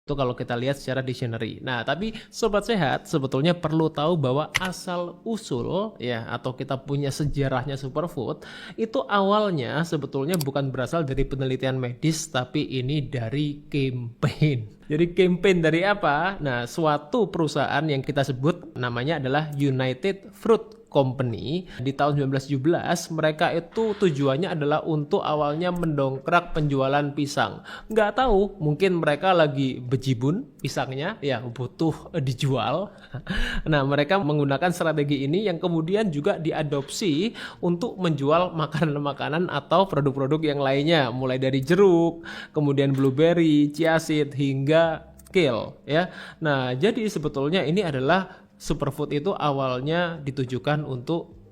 Itu kalau kita lihat secara dictionary. Nah, tapi sobat sehat sebetulnya perlu tahu bahwa asal usul ya atau kita punya sejarahnya superfood itu awalnya sebetulnya bukan berasal dari penelitian medis tapi ini dari campaign. Jadi campaign dari apa? Nah, suatu perusahaan yang kita sebut namanya adalah United Fruit Company di tahun 1917 mereka itu tujuannya adalah untuk awalnya mendongkrak penjualan pisang. Nggak tahu mungkin mereka lagi bejibun pisangnya ya butuh dijual. Nah mereka menggunakan strategi ini yang kemudian juga diadopsi untuk menjual makanan-makanan atau produk-produk yang lainnya mulai dari jeruk, kemudian blueberry, chia seed hingga kale ya. Nah jadi sebetulnya ini adalah superfood itu awalnya ditujukan untuk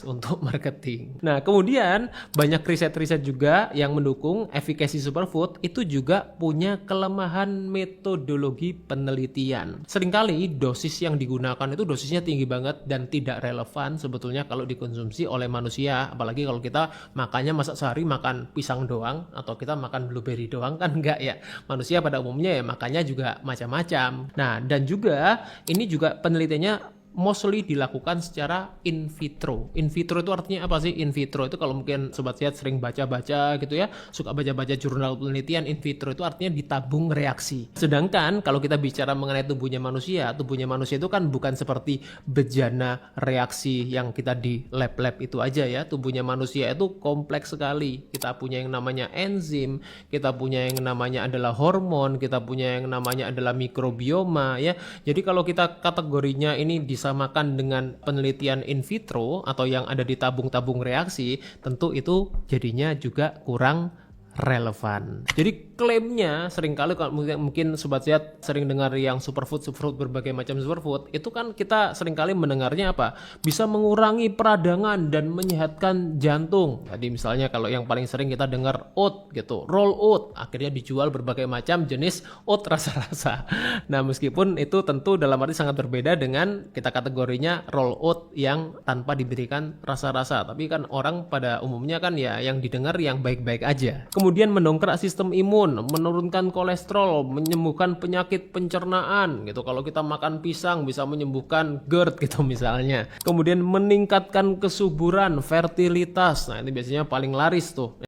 untuk marketing. Nah, kemudian banyak riset-riset juga yang mendukung efikasi superfood itu juga punya kelemahan metodologi penelitian. Seringkali dosis yang digunakan itu dosisnya tinggi banget dan tidak relevan sebetulnya kalau dikonsumsi oleh manusia. Apalagi kalau kita makannya masa sehari makan pisang doang atau kita makan blueberry doang kan enggak ya. Manusia pada umumnya ya makannya juga macam-macam. Nah, dan juga ini juga penelitiannya mostly dilakukan secara in vitro. In vitro itu artinya apa sih? In vitro itu kalau mungkin sobat sehat sering baca-baca gitu ya, suka baca-baca jurnal penelitian, in vitro itu artinya ditabung reaksi. Sedangkan kalau kita bicara mengenai tubuhnya manusia itu kan bukan seperti bejana reaksi yang kita di lab-lab itu aja ya. Tubuhnya manusia itu kompleks sekali. Kita punya yang namanya enzim, kita punya yang namanya adalah hormon, kita punya yang namanya adalah mikrobioma ya. Jadi kalau kita kategorinya ini disamakan dengan penelitian in vitro atau yang ada di tabung-tabung reaksi, tentu itu jadinya juga kurang relevan. Jadi klaimnya seringkali kalau mungkin sobat sehat sering dengar yang superfood berbagai macam superfood itu kan kita seringkali mendengarnya apa? Bisa mengurangi peradangan dan menyehatkan jantung. Jadi misalnya kalau yang paling sering kita dengar oat gitu, roll oat, akhirnya dijual berbagai macam jenis oat rasa-rasa. Nah meskipun itu tentu dalam arti sangat berbeda dengan kita kategorinya roll oat yang tanpa diberikan rasa-rasa. Tapi kan orang pada umumnya kan ya yang didengar yang baik-baik aja. Kemudian mendongkrak sistem imun, menurunkan kolesterol, menyembuhkan penyakit pencernaan gitu. Kalau kita makan pisang bisa menyembuhkan GERD gitu misalnya. Kemudian meningkatkan kesuburan, fertilitas. Nah, ini biasanya paling laris tuh.